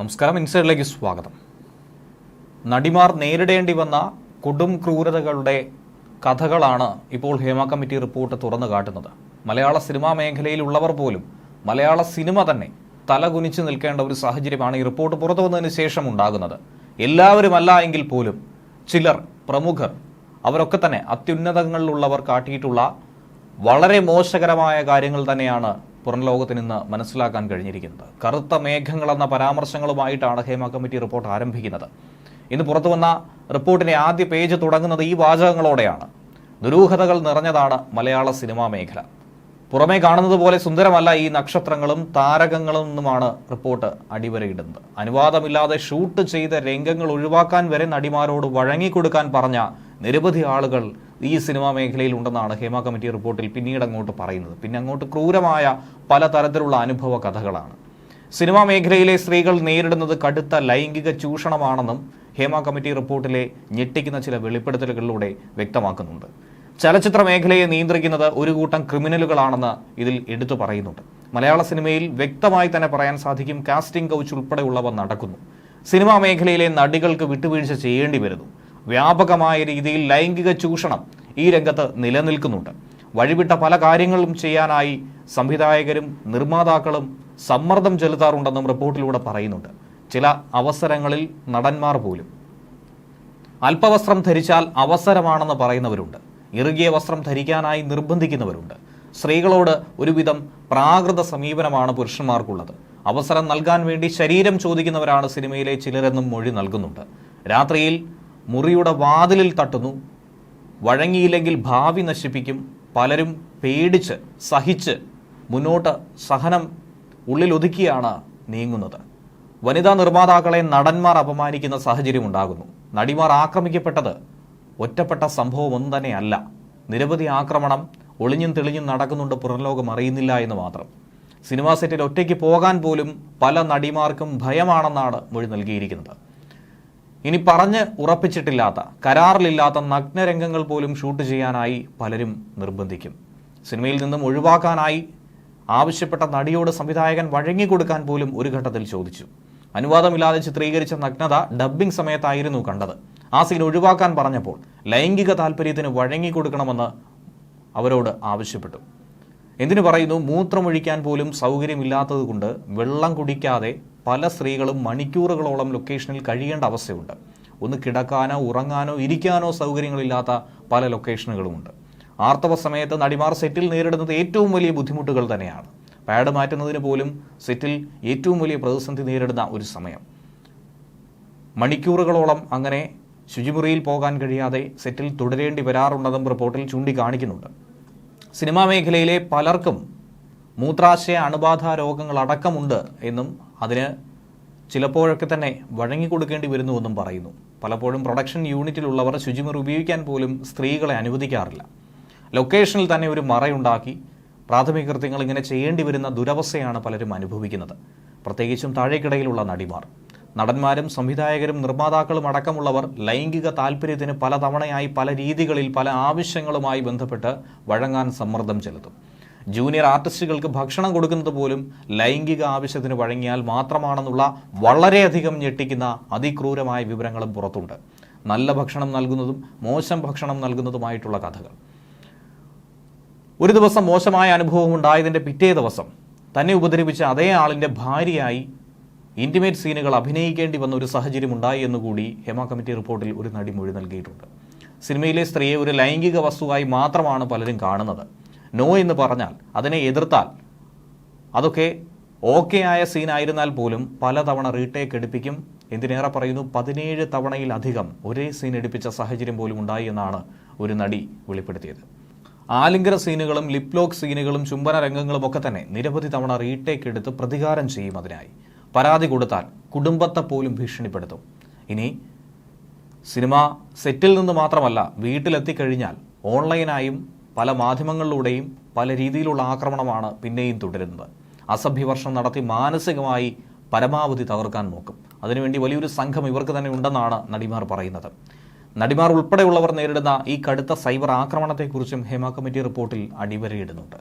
നമസ്കാരം, ഇൻസൈഡിലേക്ക് സ്വാഗതം. നടിമാർ നേരിടേണ്ടി വന്ന കൊടും ക്രൂരതകളുടെ കഥകളാണ് ഇപ്പോൾ ഹേമ കമ്മിറ്റി റിപ്പോർട്ട് തുറന്നു കാട്ടുന്നത്. മലയാള സിനിമാ മേഖലയിലുള്ളവർ പോലും മലയാള സിനിമ തന്നെ തലകുനിച്ച് നിൽക്കേണ്ട ഒരു സാഹചര്യമാണ് ഈ റിപ്പോർട്ട് പുറത്തു വന്നതിന് ശേഷം ഉണ്ടാകുന്നത്. എല്ലാവരുമല്ല എങ്കിൽ പോലും ചിലർ, പ്രമുഖർ, അവരൊക്കെ തന്നെ അത്യുന്നതങ്ങളിലുള്ളവർ കാട്ടിയിട്ടുള്ള വളരെ മോശകരമായ കാര്യങ്ങൾ തന്നെയാണ് പുറം ലോകത്തിന് ഇന്ന് മനസ്സിലാക്കാൻ കഴിഞ്ഞിരിക്കുന്നത്. കറുത്ത മേഘങ്ങൾ എന്ന പരാമർശങ്ങളുമായിട്ടാണ് ഹേമ കമ്മിറ്റി റിപ്പോർട്ട് ആരംഭിക്കുന്നത്. ഇന്ന് പുറത്തു വന്ന റിപ്പോർട്ടിന്റെ ആദ്യ പേജ് തുടങ്ങുന്നത് ഈ വാചകങ്ങളോടെയാണ്: ദുരൂഹതകൾ നിറഞ്ഞതാണ് മലയാള സിനിമാ മേഖല. പുറമേ കാണുന്നത് പോലെ സുന്ദരമല്ല ഈ നക്ഷത്രങ്ങളും താരകങ്ങളും എന്നുമാണ് റിപ്പോർട്ട് അടിവരയിടുന്നത്. അനുവാദമില്ലാതെ ഷൂട്ട് ചെയ്ത രംഗങ്ങൾ ഒഴിവാക്കാൻ വരെ നടിമാരോട് വഴങ്ങിക്കൊടുക്കാൻ പറഞ്ഞ നിരവധി ആളുകൾ ഈ സിനിമാ മേഖലയിൽ ഉണ്ടെന്നാണ് ഹേമ കമ്മിറ്റി റിപ്പോർട്ടിൽ പിന്നീട് അങ്ങോട്ട് പറയുന്നത്. പിന്നെ അങ്ങോട്ട് ക്രൂരമായ പലതരത്തിലുള്ള അനുഭവ കഥകളാണ്. സിനിമാ മേഖലയിലെ സ്ത്രീകൾ നേരിടുന്നത് കടുത്ത ലൈംഗിക ചൂഷണമാണെന്നും ഹേമ കമ്മിറ്റി റിപ്പോർട്ടിലെ ഞെട്ടിക്കുന്ന ചില വെളിപ്പെടുത്തലുകളിലൂടെ വ്യക്തമാക്കുന്നുണ്ട്. ചലച്ചിത്ര മേഖലയെ നിയന്ത്രിക്കുന്നത് ഒരു കൂട്ടം ക്രിമിനലുകളാണെന്ന് ഇതിൽ എടുത്തു പറയുന്നുണ്ട്. മലയാള സിനിമയിൽ വ്യക്തമായി തന്നെ പറയാൻ സാധിക്കും, കാസ്റ്റിംഗ് കൗച്ച് ഉൾപ്പെടെയുള്ളവ നടക്കുന്നു. സിനിമാ മേഖലയിലെ നടികൾക്ക് വിട്ടുവീഴ്ച ചെയ്യേണ്ടി വരുന്നു. വ്യാപകമായ രീതിയിൽ ലൈംഗിക ചൂഷണം ഈ രംഗത്ത് നിലനിൽക്കുന്നുണ്ട്. വഴിവിട്ട പല കാര്യങ്ങളും ചെയ്യാനായി സംവിധായകരും നിർമ്മാതാക്കളും സമ്മർദ്ദം ചെലുത്താറുണ്ടെന്നും റിപ്പോർട്ടിലൂടെ പറയുന്നുണ്ട്. ചില അവസരങ്ങളിൽ നടന്മാർ പോലും അല്പവസ്ത്രം ധരിച്ചാൽ അവസരമാണെന്ന് പറയുന്നവരുണ്ട്. ഇറുകിയ വസ്ത്രം ധരിക്കാനായി നിർബന്ധിക്കുന്നവരുണ്ട്. സ്ത്രീകളോട് ഒരുവിധം പ്രാകൃത സമീപനമാണ് പുരുഷന്മാർക്കുള്ളത്. അവസരം നൽകാൻ വേണ്ടി ശരീരം ചോദിക്കുന്നവരാണ് സിനിമയിലെ ചിലരെന്നും മൊഴി നൽകുന്നുണ്ട്. രാത്രിയിൽ മുറിയുടെ വാതിലിൽ തട്ടുന്നു. വഴങ്ങിയില്ലെങ്കിൽ ഭാവി നശിപ്പിക്കും. പലരും പേടിച്ച് സഹിച്ച് മുന്നോട്ട് സഹനം ഉള്ളിലൊതുക്കിയാണ് നീങ്ങുന്നത്. വനിതാ നിർമ്മാതാക്കളെ നടന്മാർ അപമാനിക്കുന്ന സാഹചര്യം ഉണ്ടാകുന്നു. നടിമാർ ആക്രമിക്കപ്പെട്ടത് ഒറ്റപ്പെട്ട സംഭവമൊന്നും തന്നെയല്ല. നിരവധി ആക്രമണം ഒളിഞ്ഞും തെളിഞ്ഞും നടക്കുന്നുണ്ട്, പുറംലോകം അറിയുന്നില്ല എന്ന് മാത്രം. സിനിമാ സെറ്റിൽ ഒറ്റയ്ക്ക് പോകാൻ പോലും പല നടിമാർക്കും ഭയമാണെന്നാണ് മൊഴി നൽകിയിരിക്കുന്നത്. ഇനി പറഞ്ഞ് ഉറപ്പിച്ചിട്ടില്ലാത്ത, കരാറിലില്ലാത്ത നഗ്നരംഗങ്ങൾ പോലും ഷൂട്ട് ചെയ്യാനായി പലരും നിർബന്ധിക്കും. സിനിമയിൽ നിന്നും ഒഴിവാക്കാനായി ആവശ്യപ്പെട്ട നടിയോട് സംവിധായകൻ വഴങ്ങിക്കൊടുക്കാൻ പോലും ഒരു ഘട്ടത്തിൽ ചോദിച്ചു. അനുവാദമില്ലാതെ ചിത്രീകരിച്ച നഗ്നത ഡബ്ബിംഗ് സമയത്തായിരുന്നു കണ്ടത്. ആ സീൻ ഒഴിവാക്കാൻ പറഞ്ഞപ്പോൾ ലൈംഗിക താല്പര്യത്തിന് വഴങ്ങിക്കൊടുക്കണമെന്ന് അവരോട് ആവശ്യപ്പെട്ടു. എന്തിനു പറയുന്നു? മൂത്രമൊഴിക്കാൻ പോലും സൗകര്യമില്ലാത്തത് കൊണ്ട് വെള്ളം കുടിക്കാതെ പല സ്ത്രീകളും മണിക്കൂറുകളോളം ലൊക്കേഷനിൽ കഴിയേണ്ട അവസ്ഥയുണ്ട്. ഒന്ന് കിടക്കാനോ ഉറങ്ങാനോ ഇരിക്കാനോ സൗകര്യങ്ങളില്ലാത്ത പല ലൊക്കേഷനുകളുമുണ്ട്. ആർത്തവ സമയത്ത് നടിമാർ സെറ്റിൽ നേരിടുന്നത് ഏറ്റവും വലിയ ബുദ്ധിമുട്ടുകൾ തന്നെയാണ്. പാഡ് മാറ്റുന്നതിന് പോലും സെറ്റിൽ ഏറ്റവും വലിയ പ്രതിസന്ധി നേരിടുന്ന ഒരു സമയം. മണിക്കൂറുകളോളം അങ്ങനെ ശുചിമുറിയിൽ പോകാൻ കഴിയാതെ സെറ്റിൽ തുടരേണ്ടി വരാറുണ്ടെന്നും റിപ്പോർട്ടിൽ ചൂണ്ടിക്കാണിക്കുന്നുണ്ട്. സിനിമാ മേഖലയിലെ പലർക്കും മൂത്രാശയ അണുബാധ രോഗങ്ങളടക്കമുണ്ട് എന്നും അതിന് ചിലപ്പോഴൊക്കെ തന്നെ വഴങ്ങിക്കൊടുക്കേണ്ടി വരുന്നുവെന്നും പറയുന്നു. പലപ്പോഴും പ്രൊഡക്ഷൻ യൂണിറ്റിലുള്ളവർ ശുചിമുറി ഉപയോഗിക്കാൻ പോലും സ്ത്രീകളെ അനുവദിക്കാറില്ല. ലൊക്കേഷനിൽ തന്നെ ഒരു മറയുണ്ടാക്കി പ്രാഥമിക കൃത്യങ്ങൾ ഇങ്ങനെ ചെയ്യേണ്ടി വരുന്ന ദുരവസ്ഥയാണ് പലരും അനുഭവിക്കുന്നത്. പ്രത്യേകിച്ചും താഴേക്കിടയിലുള്ള നടിമാർ. നടന്മാരും സംവിധായകരും നിർമ്മാതാക്കളും അടക്കമുള്ളവർ ലൈംഗിക താല്പര്യത്തിന് പലതവണയായി പല രീതികളിൽ പല ആവശ്യങ്ങളുമായി ബന്ധപ്പെട്ട് വഴങ്ങാൻ സമ്മർദ്ദം ചെലുത്തും. ജൂനിയർ ആർട്ടിസ്റ്റുകൾക്ക് ഭക്ഷണം കൊടുക്കുന്നത് പോലും ലൈംഗിക ആവശ്യത്തിന് വഴങ്ങിയാൽ മാത്രമാണെന്നുള്ള വളരെയധികം ഞെട്ടിക്കുന്ന അതിക്രൂരമായ വിവരങ്ങളും പുറത്തുണ്ട്. നല്ല ഭക്ഷണം നൽകുന്നതും മോശം ഭക്ഷണം നൽകുന്നതുമായിട്ടുള്ള കഥകൾ. ഒരു ദിവസം മോശമായ അനുഭവം ഉണ്ടായതിൻ്റെ പിറ്റേ ദിവസം തന്നെ ഉപദ്രവിച്ച അതേ ആളിൻ്റെ ഭാര്യയായി ഇൻറ്റിമേറ്റ് സീനുകൾ അഭിനയിക്കേണ്ടി വന്ന ഒരു സാഹചര്യം ഉണ്ടായി എന്നുകൂടി ഹേമ കമ്മിറ്റി റിപ്പോർട്ടിൽ ഒരു നടി മൊഴി നൽകിയിട്ടുണ്ട്. സിനിമയിലെ സ്ത്രീയെ ഒരു ലൈംഗിക വസ്തുവായി മാത്രമാണ് പലരും കാണുന്നത്. നോ എന്ന് പറഞ്ഞാൽ, അതിനെ എതിർത്താൽ, അതൊക്കെ ഓക്കെ ആയ സീനായിരുന്നാൽ പോലും പലതവണ റീടേക്ക് എടുപ്പിക്കും. എന്തിനേറെ പറയുന്നു, 17 തവണയിലധികം ഒരേ സീൻ എടുപ്പിച്ച സാഹചര്യം പോലും ഉണ്ടായി എന്നാണ് ഒരു നടി വെളിപ്പെടുത്തിയത്. ആലിംഗന സീനുകളും ലിപ് ലോക്ക് സീനുകളും ചുംബന രംഗങ്ങളും ഒക്കെ തന്നെ നിരവധി തവണ റീടേക്ക് എടുത്ത് പ്രതികാരം ചെയ്യും. അതിനായി പരാതി കൊടുത്താൽ കുടുംബത്തെ പോലും ഭീഷണിപ്പെടുത്തും. ഇനി സിനിമ സെറ്റിൽ നിന്ന് മാത്രമല്ല, വീട്ടിലെത്തിക്കഴിഞ്ഞാൽ ഓൺലൈനായും പല മാധ്യമങ്ങളിലൂടെയും പല രീതിയിലുള്ള ആക്രമണമാണ് പിന്നെയും തുടരുന്നത്. അസഭ്യവർഷം നടത്തി മാനസികമായി പരമാവധി തകർക്കാൻ നോക്കും. അതിനുവേണ്ടി വലിയൊരു സംഘം ഇവർക്ക് തന്നെ ഉണ്ടെന്നാണ് നടിമാർ പറയുന്നത്. നടിമാർ ഉൾപ്പെടെയുള്ളവർ നേരിടുന്ന ഈ കടുത്ത സൈബർ ആക്രമണത്തെക്കുറിച്ചും ഹേമ കമ്മിറ്റി റിപ്പോർട്ടിൽ അടിവരയിടുന്നുണ്ട്.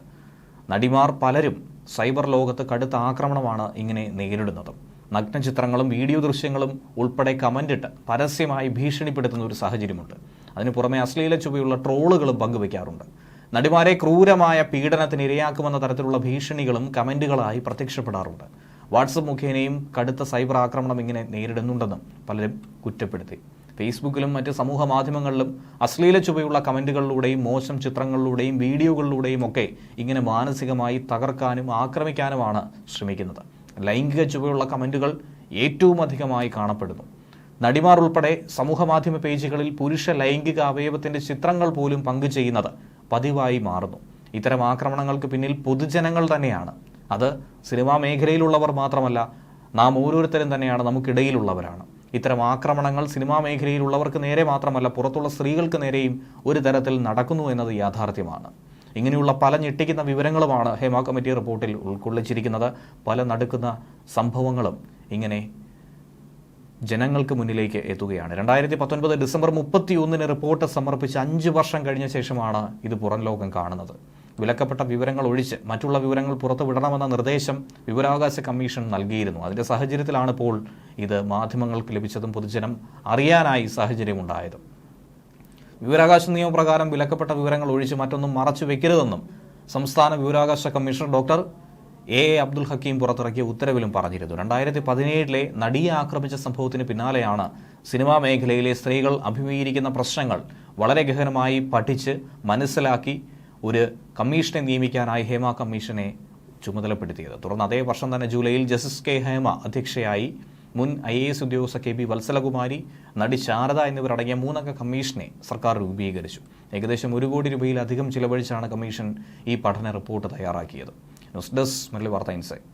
നടിമാർ പലരും സൈബർ ലോകത്ത് കടുത്ത ആക്രമണമാണ് ഇങ്ങനെ നേരിടുന്നത്. നഗ്നചിത്രങ്ങളും വീഡിയോ ദൃശ്യങ്ങളും ഉൾപ്പെടെ കമന്റിട്ട് പരസ്യമായി ഭീഷണിപ്പെടുത്തുന്ന ഒരു സാഹചര്യമുണ്ട്. അതിനു പുറമെ അശ്ലീല ചുവയുള്ള ട്രോളുകളും പങ്കുവയ്ക്കാറുണ്ട്. നടിമാരെ ക്രൂരമായ പീഡനത്തിന് ഇരയാക്കുമെന്ന തരത്തിലുള്ള ഭീഷണികളും കമന്റുകളായി പ്രത്യക്ഷപ്പെടാറുണ്ട്. വാട്സപ്പ് മുഖേനയും കടുത്ത സൈബർ ആക്രമണം ഇങ്ങനെ നേരിടുന്നുണ്ടെന്നും പലരും കുറ്റപ്പെടുത്തി. ഫേസ്ബുക്കിലും മറ്റ് സമൂഹ മാധ്യമങ്ങളിലും അശ്ലീല ചുവയുള്ള കമന്റുകളിലൂടെയും മോശം ചിത്രങ്ങളിലൂടെയും വീഡിയോകളിലൂടെയും ഒക്കെ ഇങ്ങനെ മാനസികമായി തകർക്കാനും ആക്രമിക്കാനുമാണ് ശ്രമിക്കുന്നത്. ലൈംഗിക ചുവയുള്ള കമന്റുകൾ ഏറ്റവും അധികമായി കാണപ്പെടുന്നു. നടിമാർ ഉൾപ്പെടെ സമൂഹമാധ്യമ പേജുകളിൽ പുരുഷ ലൈംഗിക അവയവത്തിന്റെ ചിത്രങ്ങൾ പോലും പങ്കുചെയ്യുന്നത് പതിവായി മാറുന്നു. ഇത്തരം ആക്രമണങ്ങൾക്ക് പിന്നിൽ പൊതുജനങ്ങൾ തന്നെയാണ്. അത് സിനിമാ മേഖലയിലുള്ളവർ മാത്രമല്ല, നാം ഓരോരുത്തരും തന്നെയാണ്, നമുക്കിടയിലുള്ളവരാണ്. ഇത്തരം ആക്രമണങ്ങൾ സിനിമാ മേഖലയിലുള്ളവർക്ക് നേരെ മാത്രമല്ല, പുറത്തുള്ള സ്ത്രീകൾക്ക് നേരെയും ഒരു തരത്തിൽ നടക്കുന്നു എന്നത് യാഥാർത്ഥ്യമാണ്. ഇങ്ങനെയുള്ള പല ഞെട്ടിക്കുന്ന വിവരങ്ങളുമാണ് ഹേമ കമ്മിറ്റി റിപ്പോർട്ടിൽ ഉൾക്കൊള്ളിച്ചിരിക്കുന്നത്. പല നടുക്കുന്ന സംഭവങ്ങളും ഇങ്ങനെ ജനങ്ങൾക്ക് മുന്നിലേക്ക് എത്തുകയാണ്. 2019 ഡിസംബർ 31 റിപ്പോർട്ട് സമർപ്പിച്ച് 5 വർഷം കഴിഞ്ഞ ശേഷമാണ് ഇത് പുറം ലോകം കാണുന്നത്. വിലക്കപ്പെട്ട വിവരങ്ങൾ ഒഴിച്ച് മറ്റുള്ള വിവരങ്ങൾ പുറത്തുവിടണമെന്ന നിർദ്ദേശം വിവരാവകാശ കമ്മീഷൻ നൽകിയിരുന്നു. അതിന്റെ സാഹചര്യത്തിലാണ് ഇപ്പോൾ ഇത് മാധ്യമങ്ങൾക്ക് ലഭിച്ചതും പൊതുജനം അറിയാനായി സാഹചര്യമുണ്ടായതും. വിവരാവകാശ നിയമപ്രകാരം വിലക്കപ്പെട്ട വിവരങ്ങൾ ഒഴിച്ച് മറ്റൊന്നും മറച്ചു വെക്കരുതെന്നും സംസ്ഥാന വിവരാവകാശ commissioner doctor A Abdul Hakeem പുറത്തിറക്കിയ ഉത്തരവിലും പറഞ്ഞിരുന്നു. 2017 നടിയെ ആക്രമിച്ച സംഭവത്തിന് പിന്നാലെയാണ് സിനിമാ മേഖലയിലെ സ്ത്രീകൾ അഭിമുഖീകരിക്കുന്ന പ്രശ്നങ്ങൾ വളരെ ഗഹനമായി പഠിച്ച് മനസ്സിലാക്കി ഒരു കമ്മീഷനെ നിയമിക്കാനായി ഹേമ കമ്മീഷനെ ചുമതലപ്പെടുത്തിയത്. തുടർന്ന് അതേ വർഷം തന്നെ ജൂലൈയിൽ ജസ്റ്റിസ് കെ ഹേമ അധ്യക്ഷയായി മുൻ IAS ഉദ്യോഗസ്ഥ KB വത്സലകുമാരി, നടി ശാരദ എന്നിവരടങ്ങിയ 3 അംഗ കമ്മീഷനെ സർക്കാർ രൂപീകരിച്ചു. ഏകദേശം 1 കോടി രൂപയിലധികം ചിലവഴിച്ചാണ് കമ്മീഷൻ ഈ പഠന റിപ്പോർട്ട് തയ്യാറാക്കിയത്. ന്യൂസ് ഡെസ്ക് മലയാളി വാർത്ത ഇൻസൈറ്റ്.